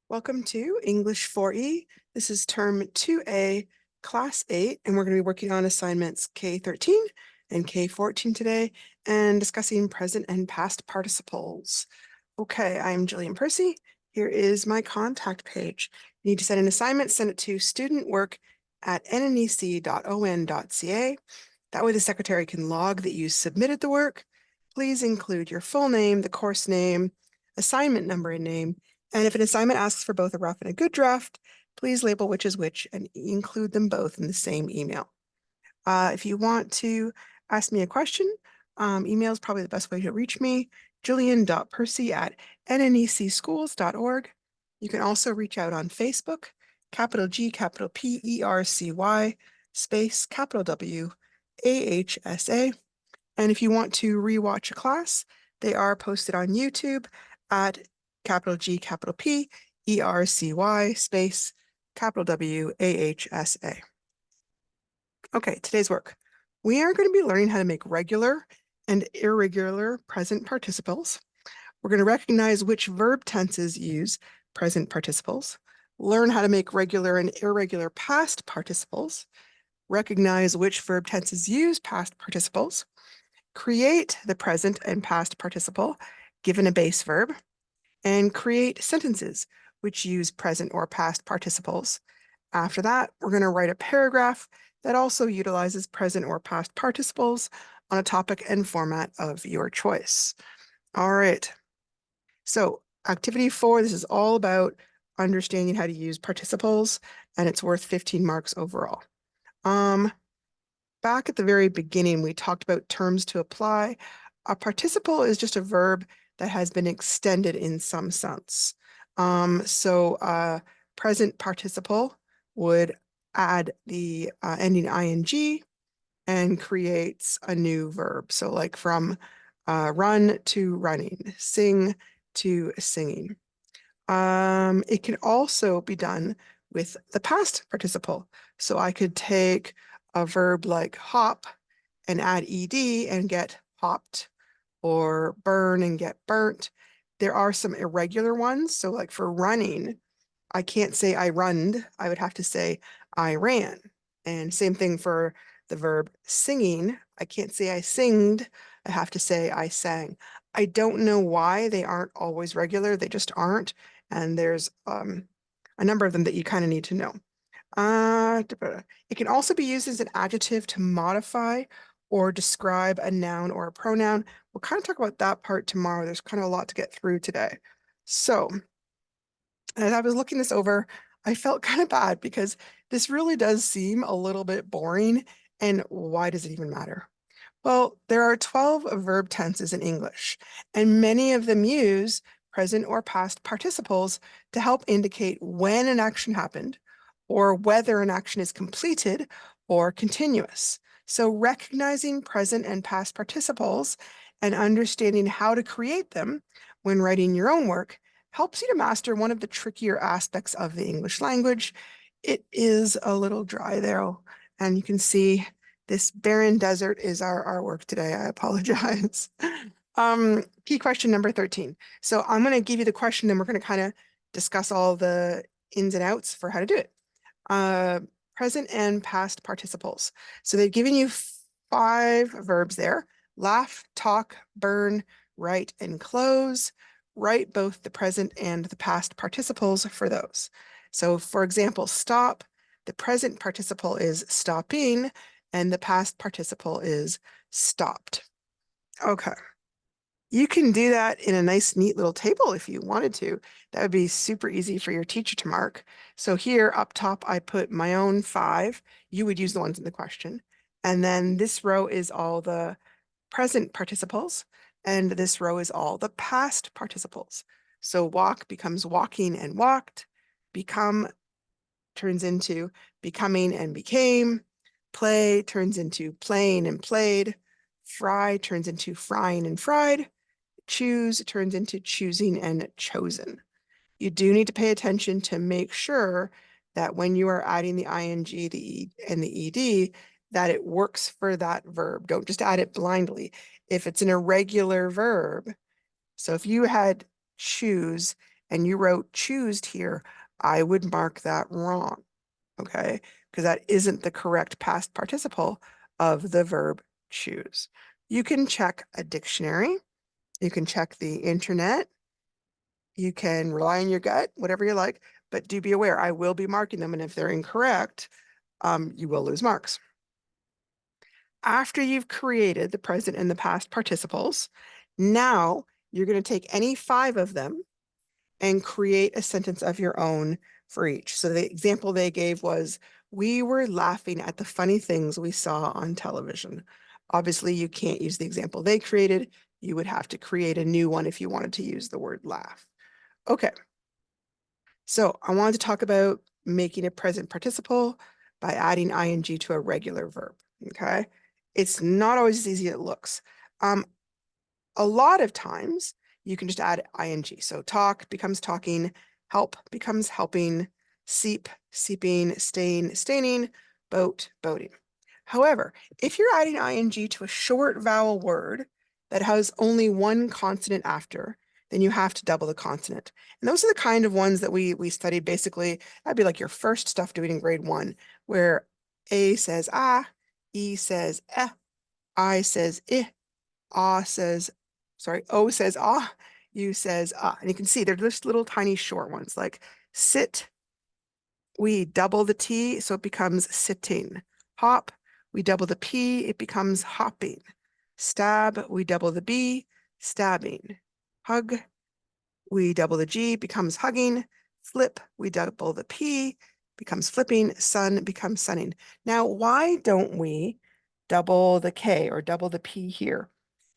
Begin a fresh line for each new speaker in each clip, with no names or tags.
Welcome to English 4E. This is term 2A, class 8, and we're going to be working on assignments K13 and K14 today and discussing present and past participles. Okay, I'm Jillian Percy. Here is my contact page. You need to send an assignment, send it to studentwork@nnec.on.ca. That way the secretary can log that you submitted the work. Please include your full name, the course name, assignment number and name, and if an assignment asks for both a rough and a good draft, please label which is which and include them both in the same email. If you want to ask me a question, email is probably the best way to reach me, julian.percy@nnecschools.org. You can also reach out on Facebook, capital G, capital P, ERCY, space, capital W, AHSA. And if you want to rewatch a class, they are posted on YouTube at capital G, capital P, ERCY, space, capital W, AHSA. Okay, today's work. We are going to be learning how to make regular and irregular present participles. We're going to recognize which verb tenses use present participles, learn how to make regular and irregular past participles, recognize which verb tenses use past participles, create the present and past participle given a base verb, and create sentences which use present or past participles. After that, we're going to write a paragraph that also utilizes present or past participles on a topic and format of your choice. All right. So activity 4, this is all about understanding how to use participles, and it's worth 15 marks overall. Back at the very beginning, we talked about terms to apply. A participle is just a verb that has been extended in some sense. Present participle would add the ending ing and creates a new verb. So like from run to running, sing to singing. It can also be done with the past participle. So I could take a verb like hop and add ed and get hopped, or burn and get burnt. There are some irregular ones. So like for running, I can't say I runned. I would have to say I ran. And same thing for the verb singing. I can't say I singed. I have to say I sang. I don't know why they aren't always regular. They just aren't. And there's a number of them that you kind of need to know. It can also be used as an adjective to modify or describe a noun or a pronoun. We'll kind of talk about that part tomorrow. There's kind of a lot to get through today. So as I was looking this over, I felt kind of bad because this really does seem a little bit boring. And why does it even matter? Well, there are 12 verb tenses in English, and many of them use present or past participles to help indicate when an action happened or whether an action is completed or continuous. So recognizing present and past participles and understanding how to create them when writing your own work helps you to master one of the trickier aspects of the English language. It is a little dry there, and you can see this barren desert is our work today. I apologize. Key question number 13. So I'm going to give you the question, and we're going to kind of discuss all the ins and outs for how to do it. Present and past participles. So they've given you 5 verbs there: laugh, talk, burn, write, and close. Write both the present and the past participles for those. So for example, stop, the present participle is stopping, and the past participle is stopped. Okay. You can do that in a nice, neat little table if you wanted to. That would be super easy for your teacher to mark. So here up top, I put my own 5. You would use the ones in the question. And then this row is all the present participles, and this row is all the past participles. So walk becomes walking and walked. Become turns into becoming and became. Play turns into playing and played. Fry turns into frying and fried. Choose turns into choosing and chosen. You do need to pay attention to make sure that when you are adding the ing, the e, and the ed, that it works for that verb. Don't just add it blindly. If it's an irregular verb, so if you had choose and you wrote choosed here, I would mark that wrong, okay? Because that isn't the correct past participle of the verb choose. You can check a dictionary. You can check the internet. You can rely on your gut, whatever you like, but do be aware, I will be marking them, and if they're incorrect, you will lose marks. After you've created the present and the past participles, now you're going to take any 5 of them and create a sentence of your own for each. So the example they gave was, we were laughing at the funny things we saw on television. Obviously, you can't use the example they created. You would have to create a new one if you wanted to use the word laugh. Okay. So I wanted to talk about making a present participle by adding ing to a regular verb, okay? It's not always as easy as it looks. A lot of times you can just add ing. So talk becomes talking, help becomes helping, seep, seeping, stain, staining, boat, boating. However, if you're adding ing to a short vowel word that has only one consonant after, then you have to double the consonant. And those are the kind of ones that we studied basically. That'd be like your first stuff doing in grade 1, where A says ah, E says eh, I says eh, ah says, sorry, O says ah, U says ah. And you can see they're just little tiny short ones, like sit, we double the T, so it becomes sitting. Hop, we double the P, it becomes hopping. Stab, we double the B, stabbing. Hug, we double the G, becomes hugging. Flip, we double the P, becomes flipping. Sun becomes sunning. Now, why don't we double the K or double the P here?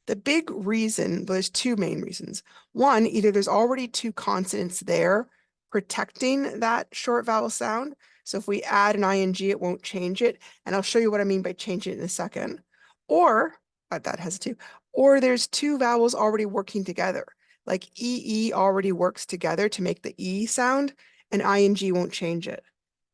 The big reason, well, there's 2 main reasons. One, either there's already 2 consonants there protecting that short vowel sound. So if we add an ing, it won't change it. And I'll show you what I mean by changing it in a second. Or, that has 2, or there's 2 vowels already working together. Like EE already works together to make the E sound, and ing won't change it.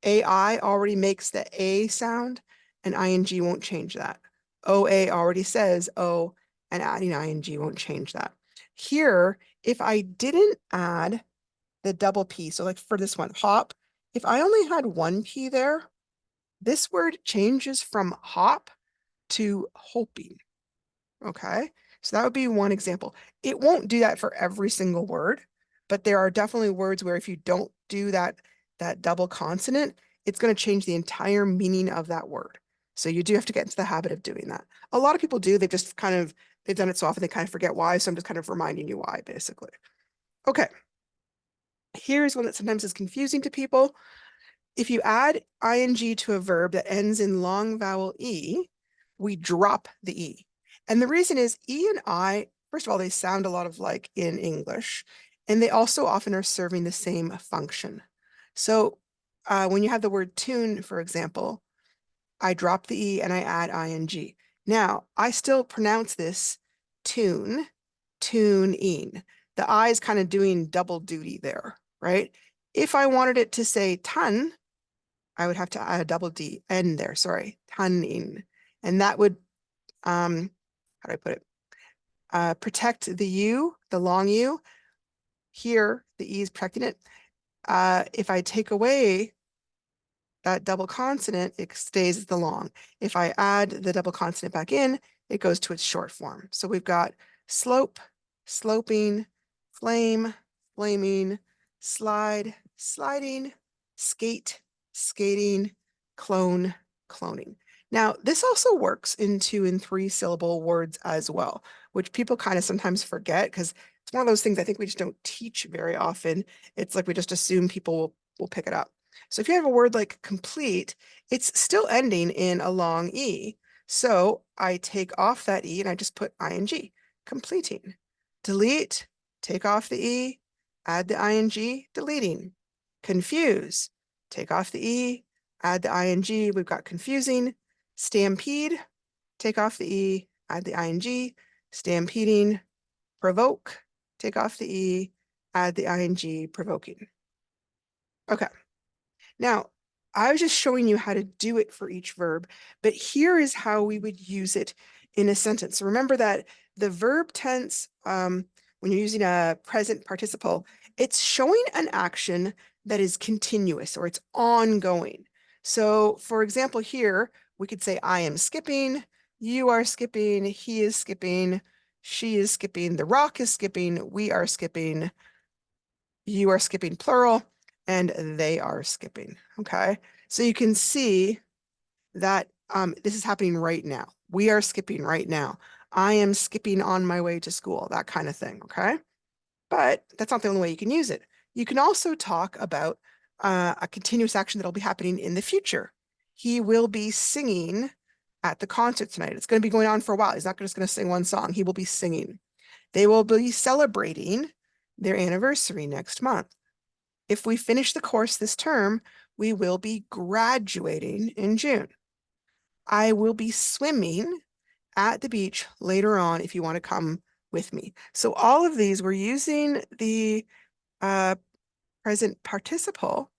AI already makes the A sound, and ing won't change that. OA already says O, and adding ing won't change that. Here, if I didn't add the double P, so like for this one, hop, if I only had 1 P there, this word changes from hop to hoping, okay? So that would be one example. It won't do that for every single word, but there are definitely words where if you don't do that double consonant, it's going to change the entire meaning of that word. So you do have to get into the habit of doing that. A lot of people do, they've just kind of, they've done it so often they kind of forget why, so I'm just kind of reminding you why, basically. Okay, here's one that sometimes is confusing to people. If you add ing to a verb that ends in long vowel E, we drop the E. And the reason is E and I, first of all, they sound a lot of like in English, and they also often are serving the same function. So when you have the word tune, for example, I drop the E and I add ing. Now, I still pronounce this tune, tune-ing. The I is kind of doing double duty there, right? If I wanted it to say ton, I would have to add a double D N there, sorry, tunning. And that would, how do I put it? Protect the U, the long U. Here, the E is protecting it. If I take away that double consonant, it stays as the long. If I add the double consonant back in, it goes to its short form. So we've got slope, sloping, flame, flaming, slide, sliding, skate, skating, clone, cloning. Now, this also works in 2 and 3 syllable words as well, which people kind of sometimes forget because it's one of those things I think we just don't teach very often. It's like we just assume people will pick it up. So if you have a word like complete, it's still ending in a long E. So I take off that E and I just put ing, completing. Delete, take off the E, add the ing, deleting. Confuse, take off the E, add the ing, we've got confusing. Stampede, take off the E, add the ing, stampeding. Provoke, take off the E, add the ing, provoking. Okay. Now, I was just showing you how to do it for each verb, but here is how we would use it in a sentence. So remember that the verb tense, when you're using a present participle, it's showing an action that is continuous or it's ongoing. So for example, here we could say, I am skipping, you are skipping, he is skipping, she is skipping, the rock is skipping, we are skipping, you are skipping plural, and they are skipping. Okay. So you can see that this is happening right now. We are skipping right now. I am skipping on my way to school, that kind of thing. Okay. But that's not the only way you can use it. You can also talk about a continuous action that'll be happening in the future. He will be singing at the concert tonight. It's going to be going on for a while. He's not just going to sing one song. He will be singing. They will be celebrating their anniversary next month. If we finish the course this term, we will be graduating in June. I will be swimming at the beach later on if you want to come with me. So all of these, we're using the present participle,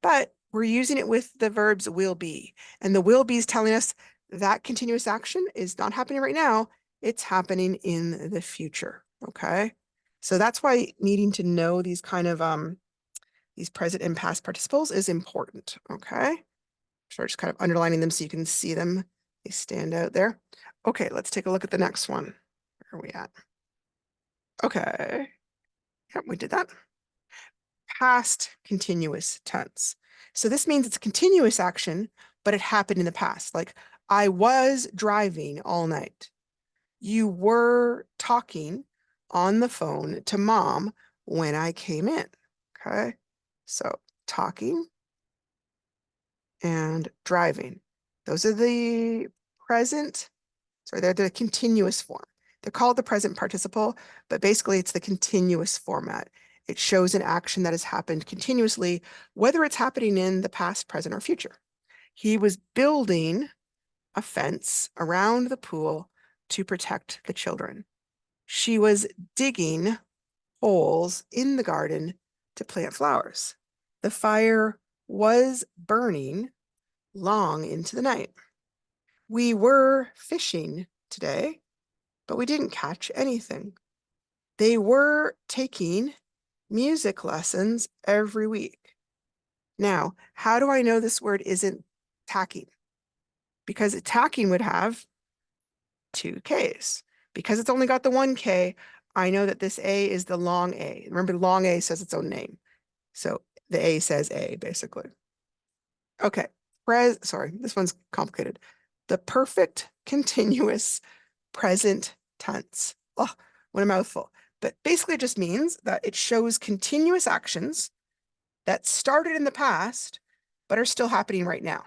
but we're using it with the verbs will be. And the will be is telling us that continuous action is not happening right now. It's happening in the future. Okay. So that's why needing to know these kind of these present and past participles is important. Okay. So just kind of underlining them so you can see them. They stand out there. Okay, let's take a look at the next one. Where are we at? Okay. Yep, we did that. Past continuous tense. So this means it's a continuous action, but it happened in the past. Like, I was driving all night. You were talking on the phone to mom when I came in. Okay. So talking and driving. Those are the present, sorry, they're the continuous form. They're called the present participle, but basically it's the continuous format. It shows an action that has happened continuously, whether it's happening in the past, present, or future. He was building a fence around the pool to protect the children. She was digging holes in the garden to plant flowers. The fire was burning long into the night. We were fishing today, but we didn't catch anything. They were taking music lessons every week. Now, how do I know this word isn't tacking? Because tacking would have two Ks. Because it's only got the one K, I know that this A is the long A. Remember, long A says its own name. So the A says A, basically. Okay, sorry, this one's complicated. The perfect continuous present tense. Oh, what a mouthful. But basically it just means that it shows continuous actions that started in the past, but are still happening right now.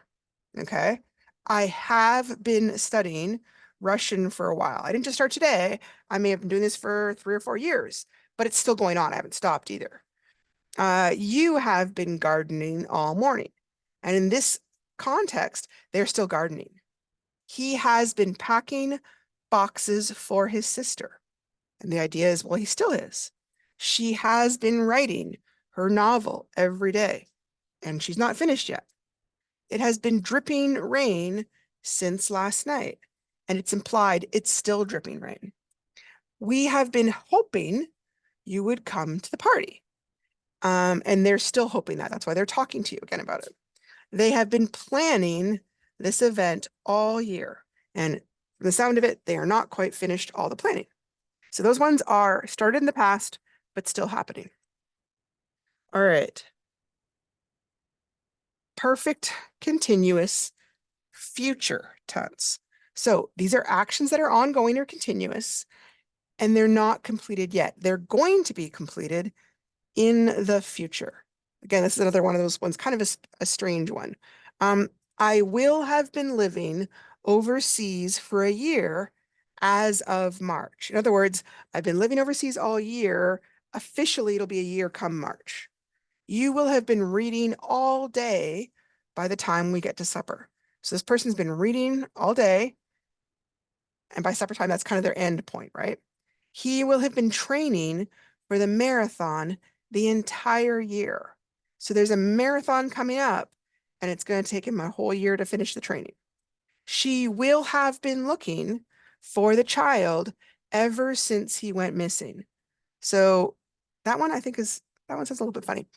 Okay. I have been studying Russian for a while. I didn't just start today. I may have been doing this for 3 or 4 years, but it's still going on. I haven't stopped either. You have been gardening all morning. And in this context, they're still gardening. He has been packing boxes for his sister. And the idea is, well, he still is. She has been writing her novel every day, and she's not finished yet. It has been dripping rain since last night, and it's implied it's still dripping rain. We have been hoping you would come to the party. And they're still hoping that. That's why they're talking to you again about it. They have been planning this event all year. And from the sound of it, they are not quite finished all the planning. So those ones are started in the past, but still happening. All right. Perfect continuous future tense. So these are actions that are ongoing or continuous, and they're not completed yet. They're going to be completed in the future. Again, this is another one of those ones, kind of a strange one. I will have been living overseas for a year as of March. In other words, I've been living overseas all year. Officially, it'll be a year come March. You will have been reading all day by the time we get to supper. So this person's been reading all day, and by supper time, that's kind of their end point, right? He will have been training for the marathon the entire year. So there's a marathon coming up, and it's going to take him a whole year to finish the training. She will have been looking for the child ever since he went missing. So that one I think is, that one sounds a little bit funny.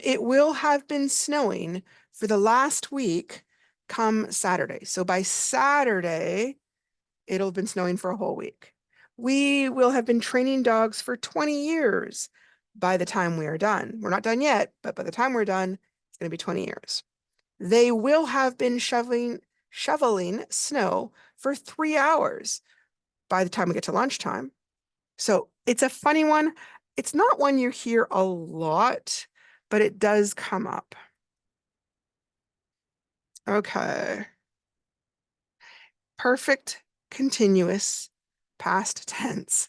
It will have been snowing for the last week come Saturday. So by Saturday, it'll have been snowing for a whole week. We will have been training dogs for 20 years by the time we are done. We're not done yet, but by the time we're done, it's going to be 20 years. They will have been shoveling snow for 3 hours by the time we get to lunchtime. So it's a funny one. It's not one you hear a lot, but it does come up. Okay. Perfect continuous past tense.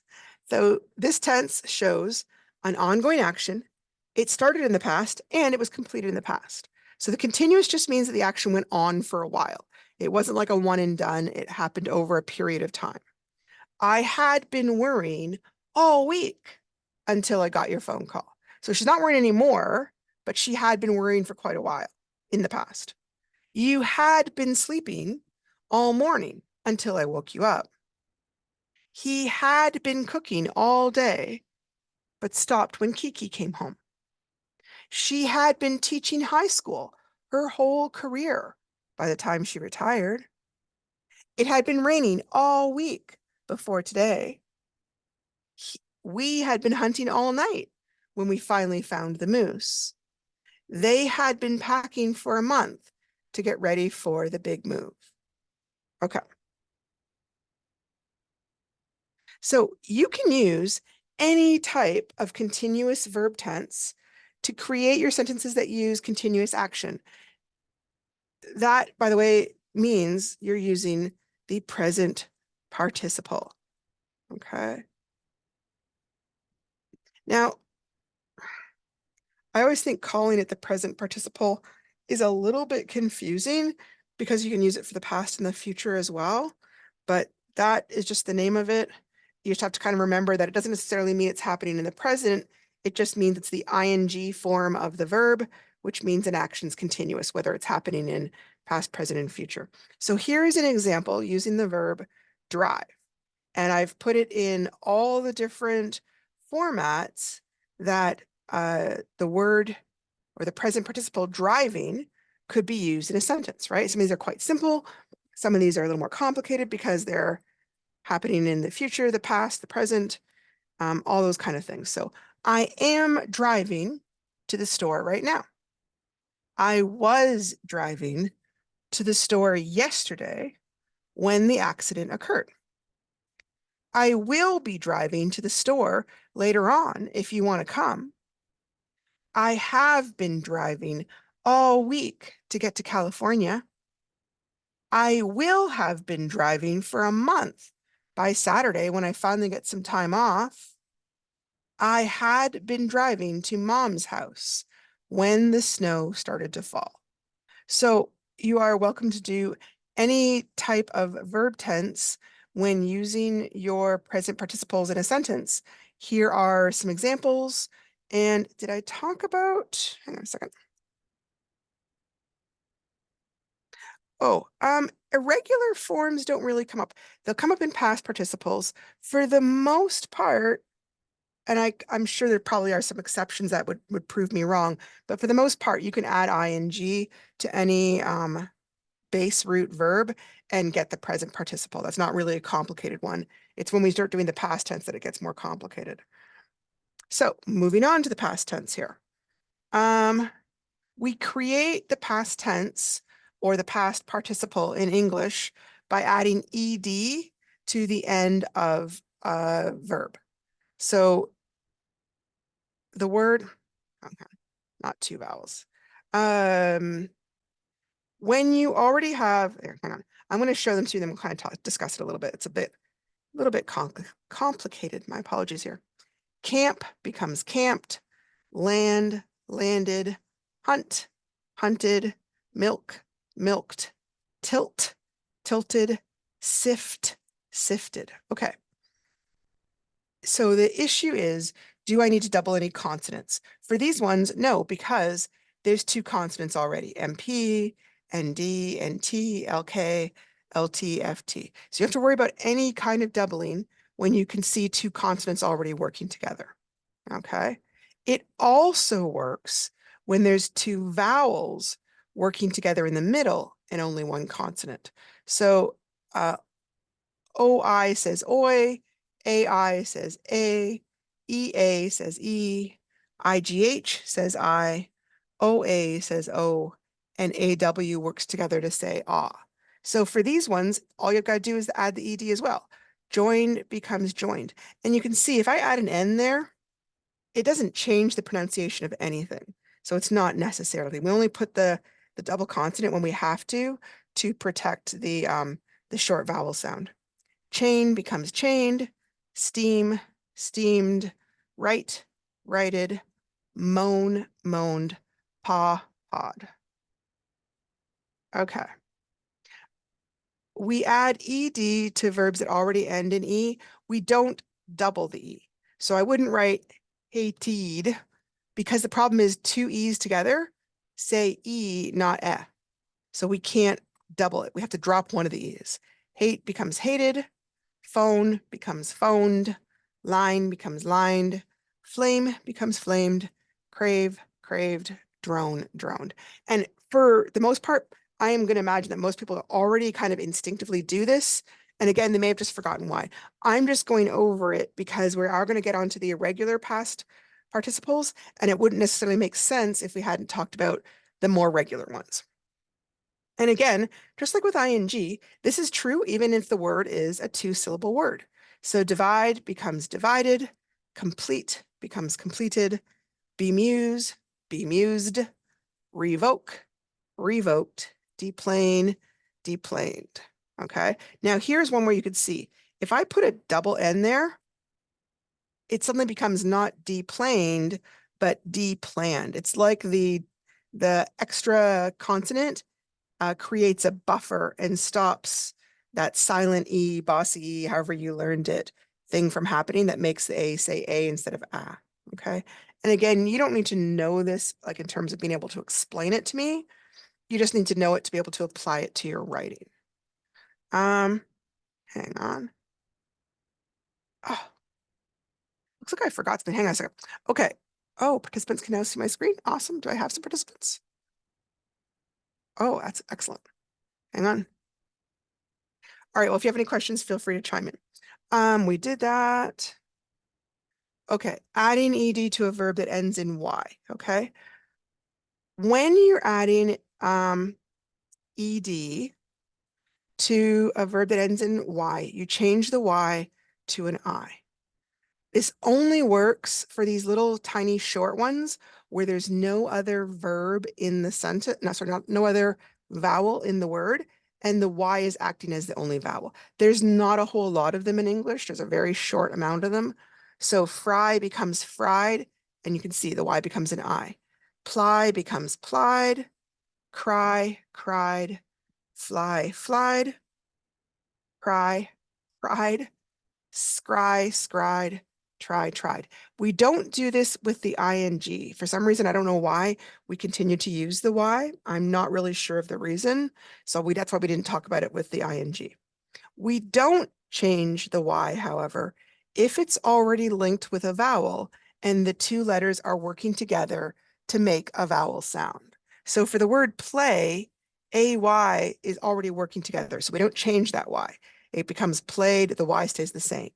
So this tense shows an ongoing action. It started in the past and it was completed in the past. So the continuous just means that the action went on for a while. It wasn't like a one and done. It happened over a period of time. I had been worrying all week until I got your phone call. So she's not worrying anymore, but she had been worrying for quite a while in the past. You had been sleeping all morning until I woke you up. He had been cooking all day, but stopped when Kiki came home. She had been teaching high school her whole career by the time she retired. It had been raining all week before today. We had been hunting all night when we finally found the moose. They had been packing for a month to get ready for the big move. Okay. So you can use any type of continuous verb tense to create your sentences that use continuous action. That, by the way, means you're using the present participle. Okay. Now, I always think calling it the present participle is a little bit confusing because you can use it for the past and the future as well. But that is just the name of it. You just have to kind of remember that it doesn't necessarily mean it's happening in the present. It just means it's the ing form of the verb, which means an action's continuous, whether it's happening in past, present, and future. So here is an example using the verb drive. And I've put it in all the different formats that the word or the present participle driving could be used in a sentence, right? Some of these are quite simple. Some of these are a little more complicated because they're happening in the future, the past, the present, all those kind of things. So I am driving to the store right now. I was driving to the store yesterday when the accident occurred. I will be driving to the store later on if you want to come. I have been driving all week to get to California. I will have been driving for a month by Saturday when I finally get some time off. I had been driving to Mom's house when the snow started to fall. So you are welcome to do any type of verb tense when using your present participles in a sentence. Here are some examples. And did I talk about, hang on a second. Oh, irregular forms don't really come up. They'll come up in past participles. For the most part, and I'm sure there probably are some exceptions that would prove me wrong, but for the most part, you can add ing to any base root verb and get the present participle. That's not really a complicated one. It's when we start doing the past tense that it gets more complicated. So moving on to the past tense here. We create the past tense or the past participle in English by adding ed to the end of a verb. So the word, okay, not two vowels. When you already have, hang on, I'm going to show them to you, then we'll kind of discuss it a little bit. It's a little bit complicated. My apologies here. Camp becomes camped, land, landed, hunt, hunted, milk, milked, tilt, tilted, sift, sifted. Okay. So the issue is, do I need to double any consonants? For these ones, no, because there's two consonants already, MP, ND, NT, LK, LT, FT. So you have to worry about any kind of doubling when you can see two consonants already working together, okay? It also works when there's two vowels working together in the middle and only one consonant. So OI says oi, AI says a, EA says e, IGH says I, OA says o, and AW works together to say ah. So for these ones, all you've got to do is add the ED as well. Joined becomes joined. And you can see if I add an N there, it doesn't change the pronunciation of anything. So it's not necessarily. We only put the double consonant when we have to protect the short vowel sound. Chain becomes chained, steam, steamed, write, righted, moan, moaned, paw, pawed. Okay. We add ed to verbs that already end in e. We don't double the e. So I wouldn't write hated because the problem is two e's together say e, not eh. So we can't double it. We have to drop one of the e's. Hate becomes hated, phone becomes phoned, line becomes lined, flame becomes flamed, crave, craved, drone, droned. And for the most part, I am going to imagine that most people already kind of instinctively do this. And again, they may have just forgotten why. I'm just going over it because we are going to get onto the irregular past participles, and it wouldn't necessarily make sense if we hadn't talked about the more regular ones. And again, just like with ing, this is true even if the word is a two-syllable word. So divide becomes divided, complete becomes completed, bemuse, bemused, revoke, revoked, deplane, deplaned. Okay. Now here's one where you could see if I put a double N there, it suddenly becomes not deplaned, but deplanned. It's like the extra consonant creates a buffer and stops that silent E, bossy E, however you learned it, thing from happening that makes the A say A instead of ah. Okay. And again, you don't need to know this like in terms of being able to explain it to me. You just need to know it to be able to apply it to your writing. Hang on. Oh, looks like I forgot something. Hang on a second. Okay. Oh, participants can now see my screen. Awesome. Do I have some participants? Oh, that's excellent. Hang on. All right. Well, if you have any questions, feel free to chime in. We did that. Okay. Adding ed to a verb that ends in y. Okay. When you're adding ed to a verb that ends in y, you change the y to an I. This only works for these little tiny short ones where there's no other verb in the sentence, no other vowel in the word, and the Y is acting as the only vowel. There's not a whole lot of them in English. There's a very short amount of them. So fry becomes fried, and you can see the Y becomes an I. Ply becomes plied, cry, cried, fly, flied, cry, cried, scry, scried, try, tried. We don't do this with the ing. For some reason, I don't know why we continue to use the y. I'm not really sure of the reason. So that's why we didn't talk about it with the ing. We don't change the y, however, if it's already linked with a vowel and the two letters are working together to make a vowel sound. So for the word play, AY is already working together. So we don't change that Y. It becomes played, the Y stays the same.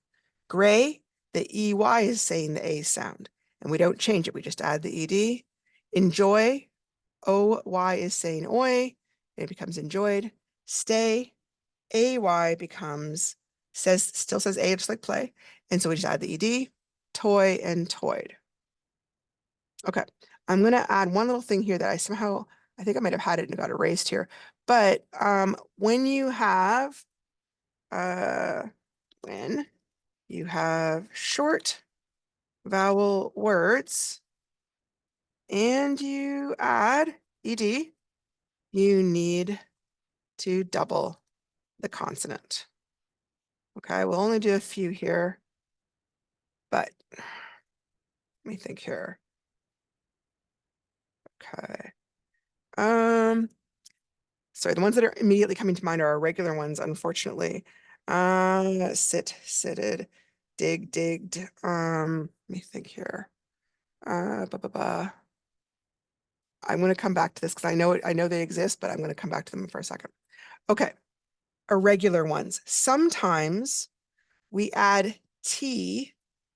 Gray, the EY is saying the A sound, and we don't change it. We just add the ED. Enjoy, OY is saying oi, it becomes enjoyed. Stay, AY becomes, still says A, just like play. And so we just add the ED, toy and toyed. Okay, I'm gonna add one little thing here that I think I might have had it and got erased here. But when you have short vowel words and you add ed, you need to double the consonant. Okay, we'll only do a few here, but let me think here. Okay. Sorry, the ones that are immediately coming to mind are our regular ones, unfortunately. Sit, sitted, dig, digged. Let me think here. Ba, ba, ba. I'm going to come back to this because I know they exist, but I'm going to come back to them for a second. Okay, irregular ones. Sometimes we add T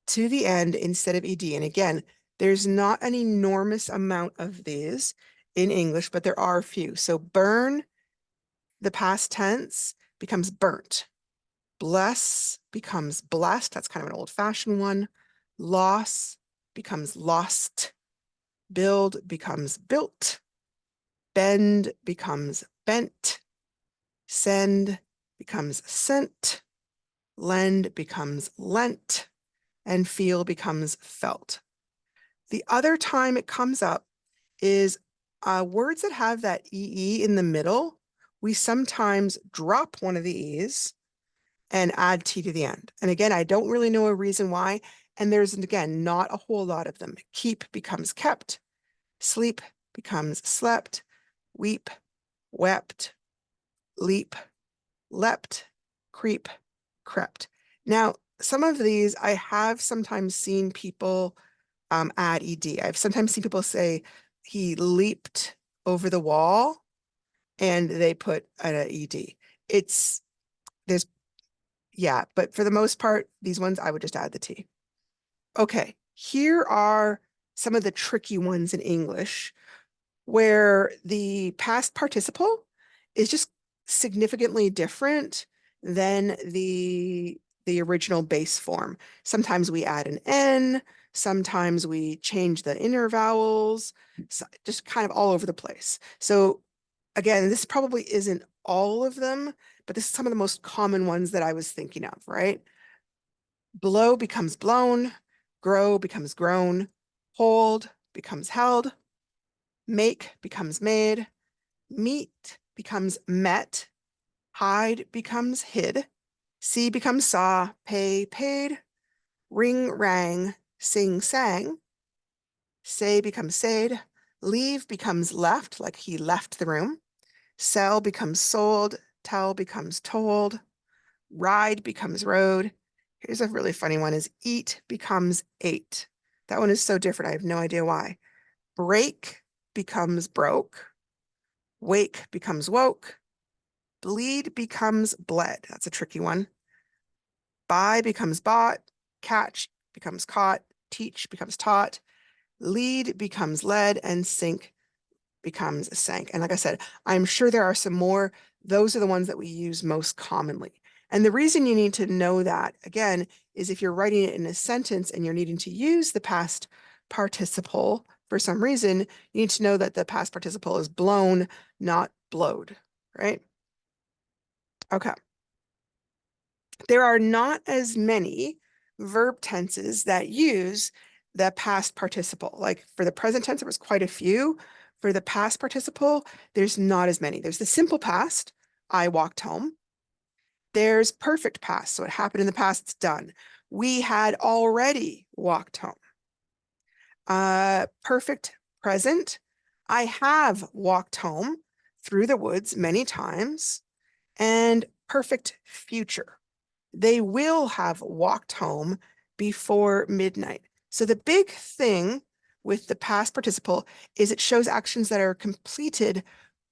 to the end instead of ED. And again, there's not an enormous amount of these in English, but there are a few. So burn, the past tense, becomes burnt. Bless becomes blessed. That's kind of an old-fashioned one. Loss becomes lost. Build becomes built. Bend becomes bent. Send becomes sent. Lend becomes lent. And feel becomes felt. The other time it comes up is words that have that EE in the middle. We sometimes drop one of the E's and add T to the end. And again, I don't really know a reason why. And there's, again, not a whole lot of them. Keep becomes kept. Sleep becomes slept. Weep, wept. Leap, leapt. Creep, crept. Now, some of these I have sometimes seen people add ED. I've sometimes seen people say he leaped over the wall and they put an ED. There's, yeah, but for the most part, these ones, I would just add the T. Okay, here are some of the tricky ones in English where the past participle is just significantly different than the original base form. Sometimes we add an N, sometimes we change the inner vowels, so just kind of all over the place. So again, this probably isn't all of them, but this is some of the most common ones that I was thinking of, right? Blow becomes blown, grow becomes grown, hold becomes held, make becomes made, meet becomes met, hide becomes hid, see becomes saw, pay paid, ring rang, sing sang, say becomes said, leave becomes left, like he left the room, sell becomes sold, tell becomes told, ride becomes rode. Here's a really funny one is eat becomes ate. That one is so different. I have no idea why. Break becomes broke. Wake becomes woke. Bleed becomes bled. That's a tricky one. Buy becomes bought. Catch becomes caught. Teach becomes taught. Lead becomes led. And sink becomes sank. And like I said, I'm sure there are some more. Those are the ones that we use most commonly. And the reason you need to know that, again, is if you're writing it in a sentence and you're needing to use the past participle for some reason, you need to know that the past participle is blown, not blowed, right? Okay. There are not as many verb tenses that use the past participle. Like for the present tense, there was quite a few. For the past participle, there's not as many. There's the simple past, I walked home. There's perfect past, so it happened in the past, it's done. We had already walked home. Perfect present, I have walked home through the woods many times. And perfect future, they will have walked home before midnight. So the big thing with the past participle is it shows actions that are completed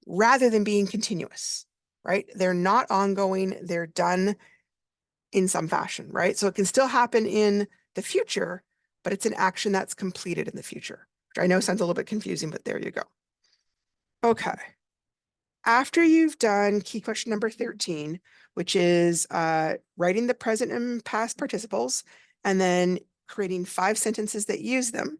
rather than being continuous, right? They're not ongoing, they're done in some fashion, right? So it can still happen in the future, but it's an action that's completed in the future, which I know sounds a little bit confusing, but there you go. Okay. After you've done key question number 13, which is writing the present and past participles, and then creating 5 sentences that use them,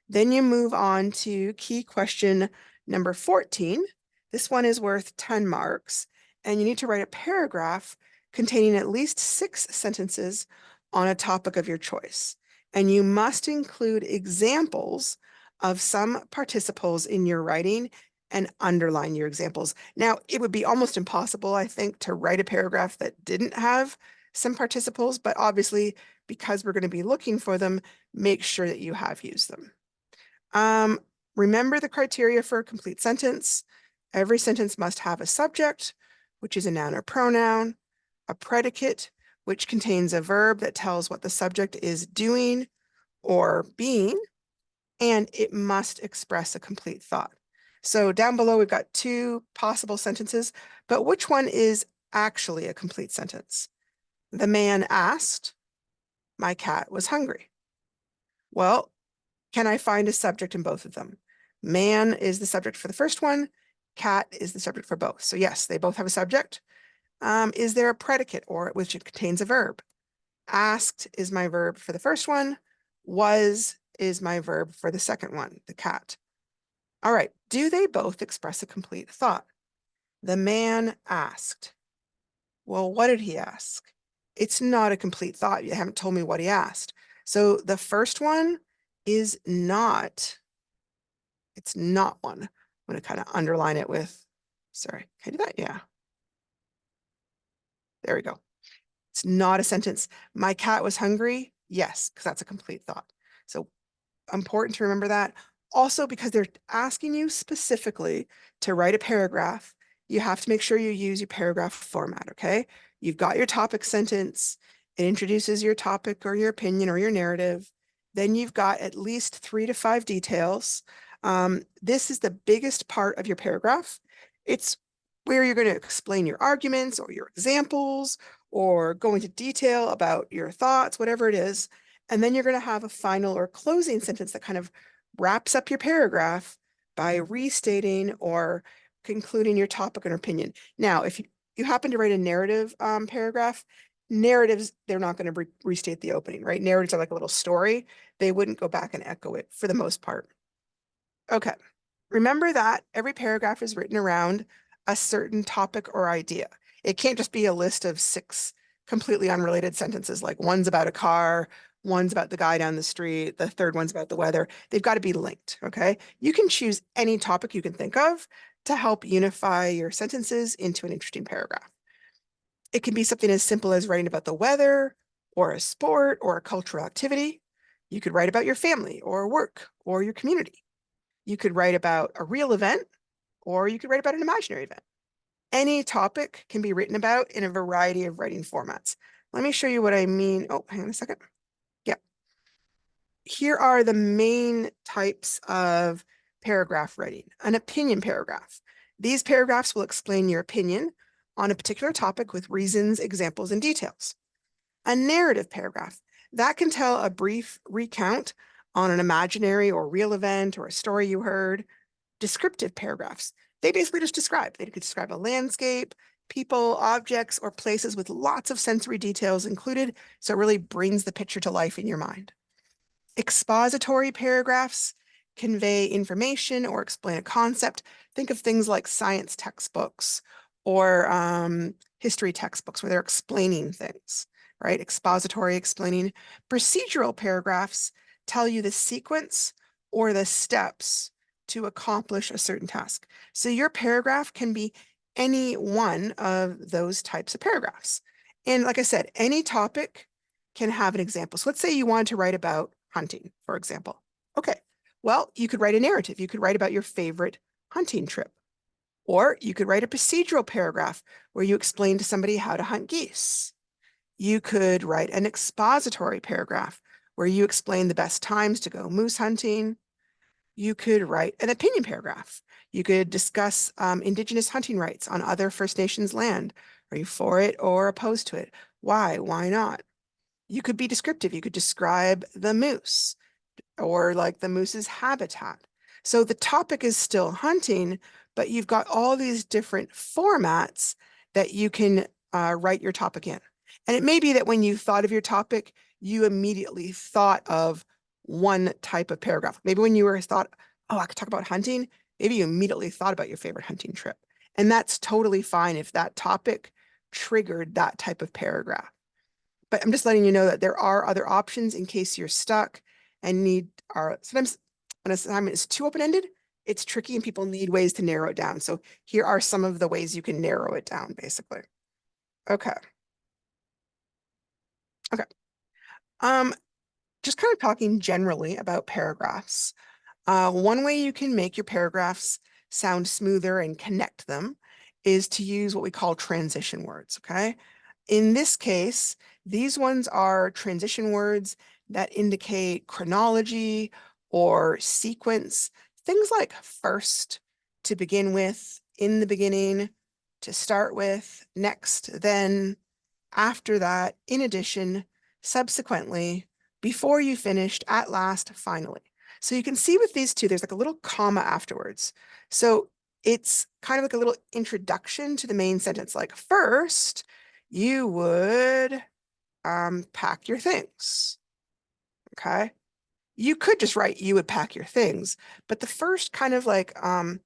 then you move on to key question number 14. This one is worth 10 marks, and you need to write a paragraph containing at least 6 sentences on a topic of your choice. And you must include examples of some participles in your writing and underline your examples. Now, it would be almost impossible, I think, to write a paragraph that didn't have some participles, but obviously, because we're going to be looking for them, make sure that you have used them. Remember the criteria for a complete sentence. Every sentence must have a subject, which is a noun or pronoun, a predicate, which contains a verb that tells what the subject is doing or being, and it must express a complete thought. So down below, we've got two possible sentences, but which one is actually a complete sentence? The man asked, my cat was hungry. Well, can I find a subject in both of them? Man is the subject for the first one. Cat is the subject for both. So yes, they both have a subject. Is there a predicate or which contains a verb? Asked is my verb for the first one. Was is my verb for the second one, the cat. All right, do they both express a complete thought? The man asked. Well, what did he ask? It's not a complete thought. You haven't told me what he asked. So the first one is not, it's not one. I'm going to kind of underline it with, sorry, can I do that? Yeah. There we go. It's not a sentence. My cat was hungry. Yes, because that's a complete thought. So important to remember that. Also, because they're asking you specifically to write a paragraph, you have to make sure you use your paragraph format, okay? You've got your topic sentence. It introduces your topic or your opinion or your narrative. Then you've got at least 3 to 5 details. This is the biggest part of your paragraph. It's where you're going to explain your arguments or your examples or go into detail about your thoughts, whatever it is. And then you're going to have a final or closing sentence that kind of wraps up your paragraph by restating or concluding your topic or opinion. Now, if you happen to write a narrative paragraph, narratives, they're not going to restate the opening, right? Narratives are like a little story. They wouldn't go back and echo it for the most part. Okay. Remember that every paragraph is written around a certain topic or idea. It can't just be a list of 6 completely unrelated sentences, like one's about a car, one's about the guy down the street, the third one's about the weather. They've got to be linked, okay? You can choose any topic you can think of to help unify your sentences into an interesting paragraph. It can be something as simple as writing about the weather or a sport or a cultural activity. You could write about your family or work or your community. You could write about a real event, or you could write about an imaginary event. Any topic can be written about in a variety of writing formats. Let me show you what I mean. Oh, hang on a second. Yeah. Here are the main types of paragraph writing. An opinion paragraph. These paragraphs will explain your opinion on a particular topic with reasons, examples, and details. A narrative paragraph. That can tell a brief recount on an imaginary or real event or a story you heard. Descriptive paragraphs. They basically just describe. They could describe a landscape, people, objects, or places with lots of sensory details included, so it really brings the picture to life in your mind. Expository paragraphs convey information or explain a concept. Think of things like science textbooks or history textbooks where they're explaining things, right? Expository explaining. Procedural paragraphs tell you the sequence or the steps to accomplish a certain task. So your paragraph can be any one of those types of paragraphs. And like I said, any topic can have an example. So let's say you wanted to write about hunting, for example. Okay, well, you could write a narrative. You could write about your favorite hunting trip. Or you could write a procedural paragraph where you explain to somebody how to hunt geese. You could write an expository paragraph where you explain the best times to go moose hunting. You could write an opinion paragraph. You could discuss Indigenous hunting rights on other First Nations land. Are you for it or opposed to it? Why? Why not? You could be descriptive. You could describe the moose or like the moose's habitat. So the topic is still hunting, but you've got all these different formats that you can write your topic in. And it may be that when you thought of your topic, you immediately thought of one type of paragraph. Maybe when you were thought, oh, I could talk about hunting, maybe you immediately thought about your favorite hunting trip. And that's totally fine if that topic triggered that type of paragraph. But I'm just letting you know that there are other options in case you're stuck and need sometimes when an assignment is too open-ended, it's tricky and people need ways to narrow it down. So here are some of the ways you can narrow it down, basically. Okay. Okay. Just kind of talking generally about paragraphs. One way you can make your paragraphs sound smoother and connect them is to use what we call transition words, okay? In this case, these ones are transition words that indicate chronology or sequence, things like first, to begin with, in the beginning, to start with, next, then, after that, in addition, subsequently, before you finished, at last, finally. So you can see with these two, there's like a little comma afterwards. So it's kind of like a little introduction to the main sentence. Like first, you would pack your things. Okay. You could just write you would pack your things, but the first kind of like I don't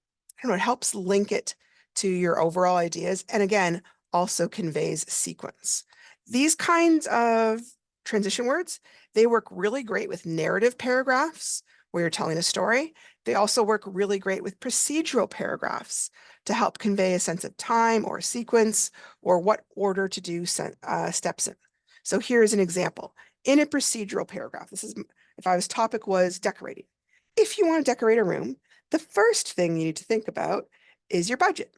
know, it helps link it to your overall ideas, and again, also conveys sequence. These kinds of transition words, they work really great with narrative paragraphs where you're telling a story. They also work really great with procedural paragraphs to help convey a sense of time or sequence or what order to do steps in. So here's an example. In a procedural paragraph, this is if I was topic was decorating. If you want to decorate a room, the first thing you need to think about is your budget.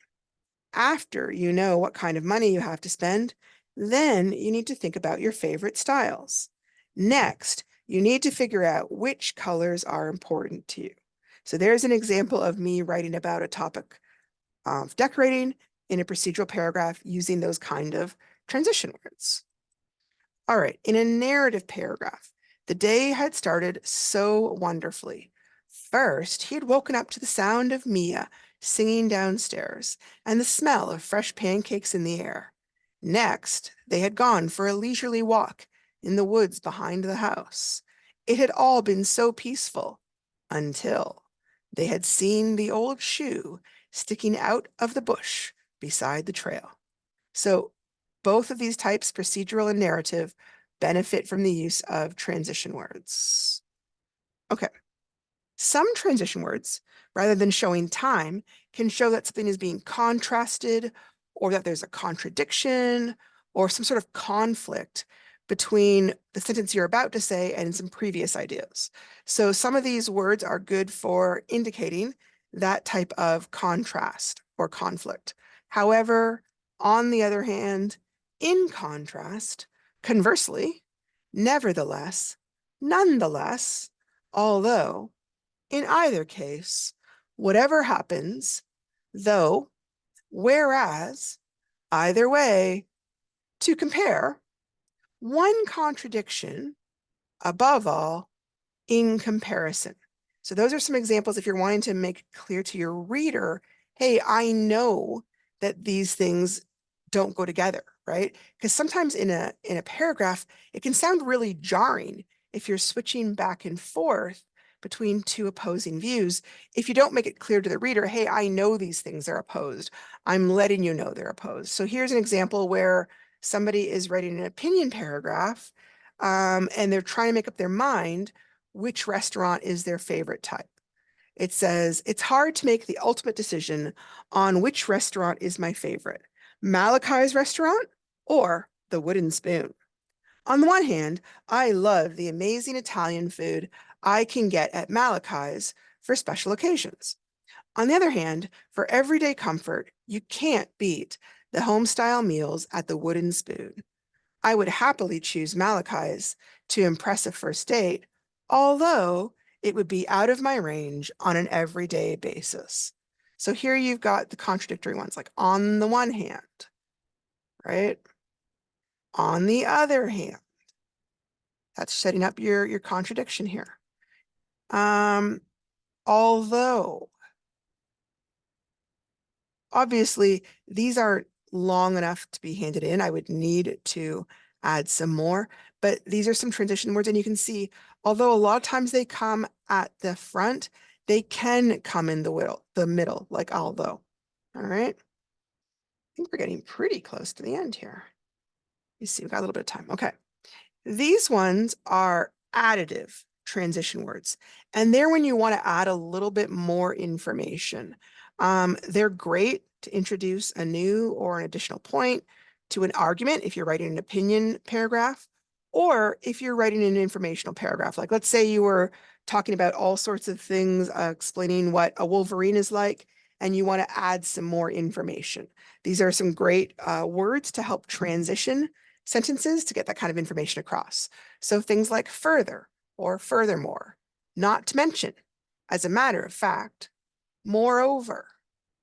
After you know what kind of money you have to spend, then you need to think about your favorite styles. Next, you need to figure out which colors are important to you. So there's an example of me writing about a topic of decorating in a procedural paragraph using those kind of transition words. All right, in a narrative paragraph, the day had started so wonderfully. First, he had woken up to the sound of Mia singing downstairs and the smell of fresh pancakes in the air. Next, they had gone for a leisurely walk in the woods behind the house. It had all been so peaceful until they had seen the old shoe sticking out of the bush beside the trail. So both of these types, procedural and narrative, benefit from the use of transition words. Okay. Some transition words, rather than showing time, can show that something is being contrasted or that there's a contradiction or some sort of conflict between the sentence you're about to say and some previous ideas. So some of these words are good for indicating that type of contrast or conflict. However, on the other hand, in contrast, conversely, nevertheless, nonetheless, although, in either case, whatever happens, though, whereas, either way, to compare, one contradiction, above all, in comparison. So those are some examples if you're wanting to make clear to your reader, hey, I know that these things don't go together, right? Because sometimes in a paragraph, it can sound really jarring if you're switching back and forth between two opposing views. If you don't make it clear to the reader, hey, I know these things are opposed. I'm letting you know they're opposed. So here's an example where somebody is writing an opinion paragraph and they're trying to make up their mind which restaurant is their favorite type. It says, it's hard to make the ultimate decision on which restaurant is my favorite, Malachi's restaurant or the Wooden Spoon. On the one hand, I love the amazing Italian food I can get at Malachi's for special occasions. On the other hand, for everyday comfort, you can't beat the home-style meals at the Wooden Spoon. I would happily choose Malachi's to impress a first date, although it would be out of my range on an everyday basis. So here you've got the contradictory ones, like on the one hand, right? On the other hand, that's setting up your contradiction here. Although, obviously, these aren't long enough to be handed in. I would need to add some more, but these are some transition words, and you can see, although a lot of times they come at the front, they can come in the middle, like although. All right. I think we're getting pretty close to the end here. You see, we've got a little bit of time. Okay. These ones are additive transition words, and they're when you want to add a little bit more information. They're great to introduce a new or an additional point to an argument if you're writing an opinion paragraph, or if you're writing an informational paragraph. Like let's say you were talking about all sorts of things, explaining what a wolverine is like, and you want to add some more information. These are some great words to help transition sentences to get that kind of information across. So things like further or furthermore, not to mention, as a matter of fact, moreover,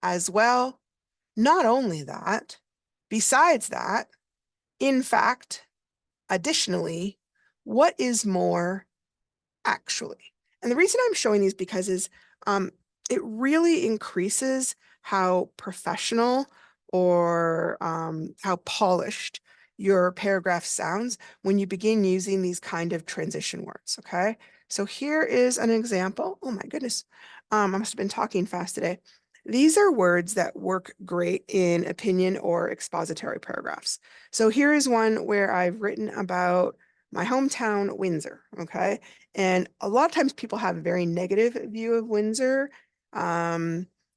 as well, not only that, besides that, in fact, additionally, what is more actually? And the reason I'm showing these because um, it really increases how professional or how polished your paragraph sounds when you begin using these kind of transition words, okay? So here is an example. Oh my goodness. I must have been talking fast today. These are words that work great in opinion or expository paragraphs. So here is one where I've written about my hometown, Windsor, okay? And a lot of times people have a very negative view of Windsor.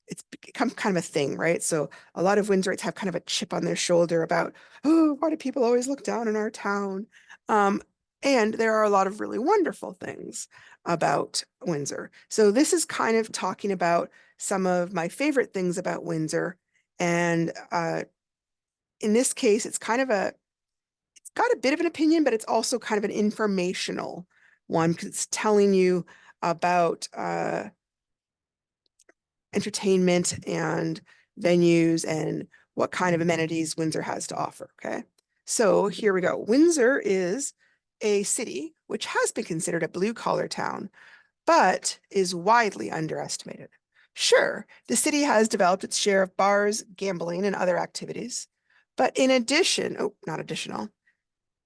It's become kind of a thing, right? So a lot of Windsorites have kind of a chip on their shoulder about, oh, why do people always look down on our town? And there are a lot of really wonderful things about Windsor. So this is kind of talking about some of my favorite things about Windsor. And in this case, it's got a bit of an opinion, but it's also kind of an informational one because it's telling you about entertainment and venues and what kind of amenities Windsor has to offer. Okay. So here we go. Windsor is a city which has been considered a blue collar town, but is widely underestimated. Sure, the city has developed its share of bars, gambling, and other activities. But in addition, oh, not additional,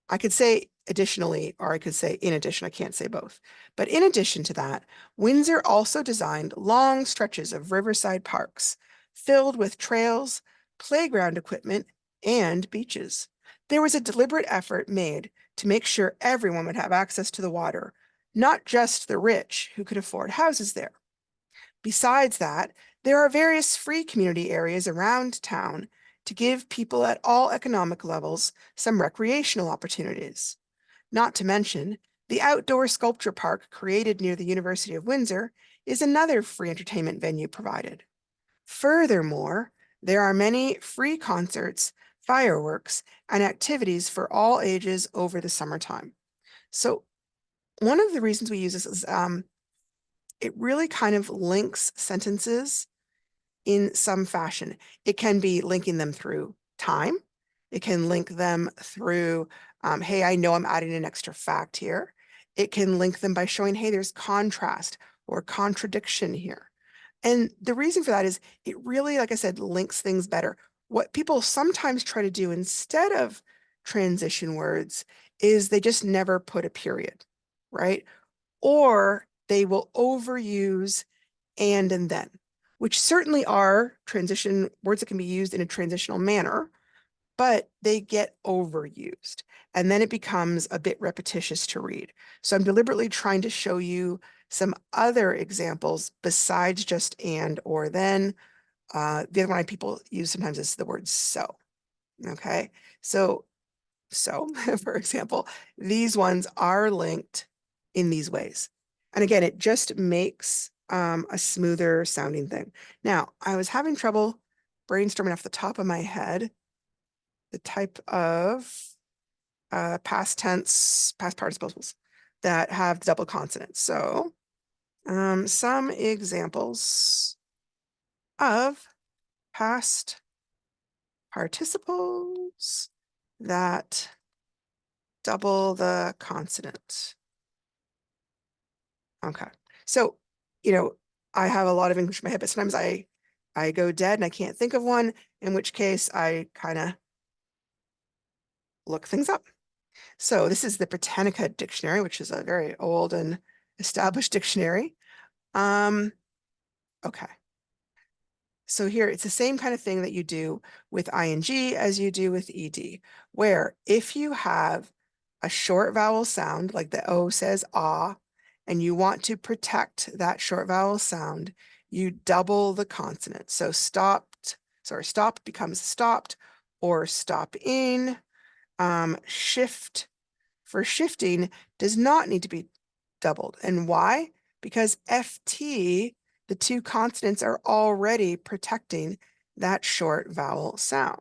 I could say additionally, or I could say in addition, I can't say both. But in addition to that, Windsor also designed long stretches of riverside parks filled with trails, playground equipment, and beaches. There was a deliberate effort made to make sure everyone would have access to the water, not just the rich who could afford houses there. Besides that, there are various free community areas around town to give people at all economic levels some recreational opportunities. Not to mention, the outdoor sculpture park created near the University of Windsor is another free entertainment venue provided. Furthermore, there are many free concerts, fireworks, and activities for all ages over the summertime. So one of the reasons we use this is it really kind of links sentences in some fashion. It can be linking them through time. It can link them through, hey, I know I'm adding an extra fact here. It can link them by showing, hey, there's contrast or contradiction here. And the reason for that is it really, like I said, links things better. What people sometimes try to do instead of transition words is they just never put a period, right? Or they will overuse and then, which certainly are transition words that can be used in a transitional manner, but they get overused. And then it becomes a bit repetitious to read. So I'm deliberately trying to show you some other examples besides just and or then. The other one people use sometimes is the word so. Okay. So, for example, these ones are linked in these ways. And again, it just makes a smoother sounding thing. Now, I was having trouble brainstorming off the top of my head the type of past tense, past participles that have double consonants. So some examples of past participles that double the consonant. Okay. So, I have a lot of English in my head, but sometimes I go dead and I can't think of one, in which case I kind of look things up. So this is the Britannica Dictionary, which is a very old and established dictionary. Okay. So here it's the same kind of thing that you do with ing as you do with ed, where if you have a short vowel sound, like the O says ah, and you want to protect that short vowel sound, you double the consonant. So stop becomes stopped or stop in. Shift for shifting does not need to be doubled. And why? because FT, the two consonants are already protecting that short vowel sound.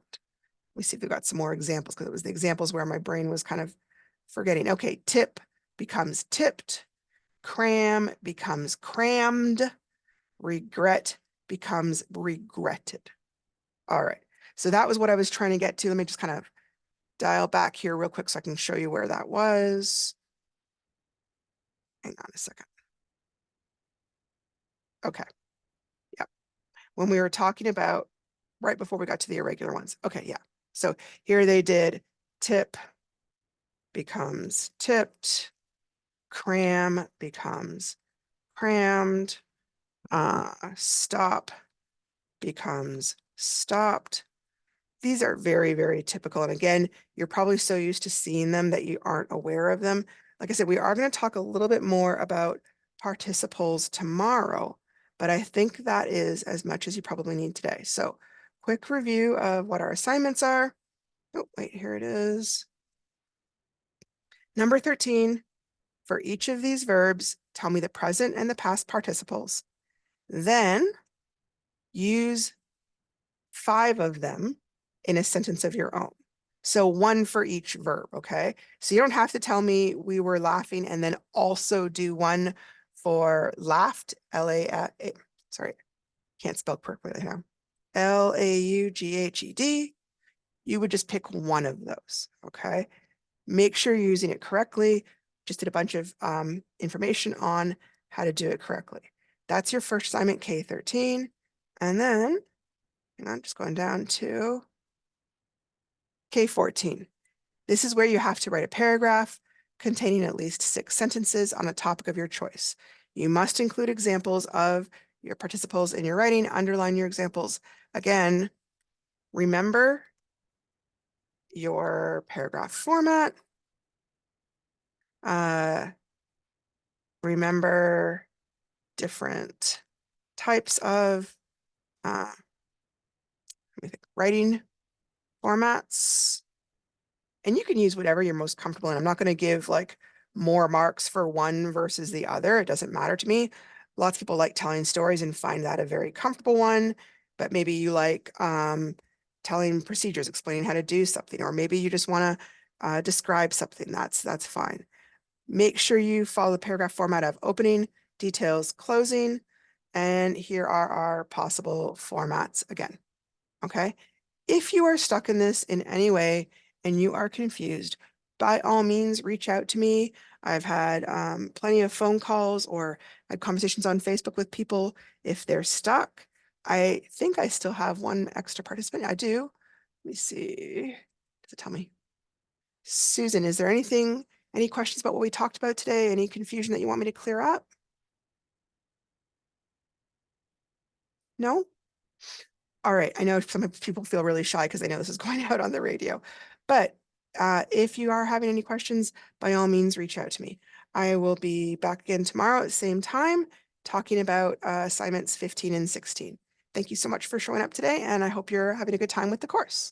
Let me see if we've got some more examples, because it was the examples where my brain was kind of forgetting. Okay, tip becomes tipped, cram becomes crammed, regret becomes regretted. All right, so that was what I was trying to get to. Let me just kind of dial back here real quick so I can show you where that was. Hang on a second. Okay, yeah. When we were talking about right before we got to the irregular ones. Okay, yeah. So here they did tip becomes tipped, cram becomes crammed, stop becomes stopped. These are very, very typical. And again, you're probably so used to seeing them that you aren't aware of them. Like I said, we are going to talk a little bit more about participles tomorrow, but I think that is as much as you probably need today. So quick review of what our assignments are. Oh, wait, here it is. Number 13, for each of these verbs, tell me the present and the past participles. Then use 5 of them in a sentence of your own. So one for each verb, okay? So you don't have to tell me we were laughing and then also do one for laughed, L-A-A, sorry, can't spell correctly now. L-A-U-G-H-E-D. You would just pick one of those, okay? Make sure you're using it correctly. Just did a bunch of information on how to do it correctly. That's your first assignment, K13. And then, hang on, just going down to K14. This is where you have to write a paragraph containing at least 6 sentences on a topic of your choice. You must include examples of your participles in your writing, underline your examples. Again, remember your paragraph format. Remember different types of writing formats. And you can use whatever you're most comfortable in. I'm not going to give like more marks for one versus the other. It doesn't matter to me. Lots of people like telling stories and find that a very comfortable one, but maybe you like telling procedures, explaining how to do something, or maybe you just want to describe something. That's fine. Make sure you follow the paragraph format of opening, details, closing, and here are our possible formats again, okay? If you are stuck in this in any way and you are confused, by all means, reach out to me. I've had plenty of phone calls or had conversations on Facebook with people if they're stuck. I think I still have one extra participant. I do. Let me see. Does it tell me? Susan, is there any questions about what we talked about today? Any confusion that you want me to clear up? No? All right. I know some people feel really shy because they know this is going out on the radio, but if you are having any questions, by all means, reach out to me. I will be back again tomorrow at the same time talking about assignments 15 and 16. Thank you so much for showing up today, and I hope you're having a good time with the course.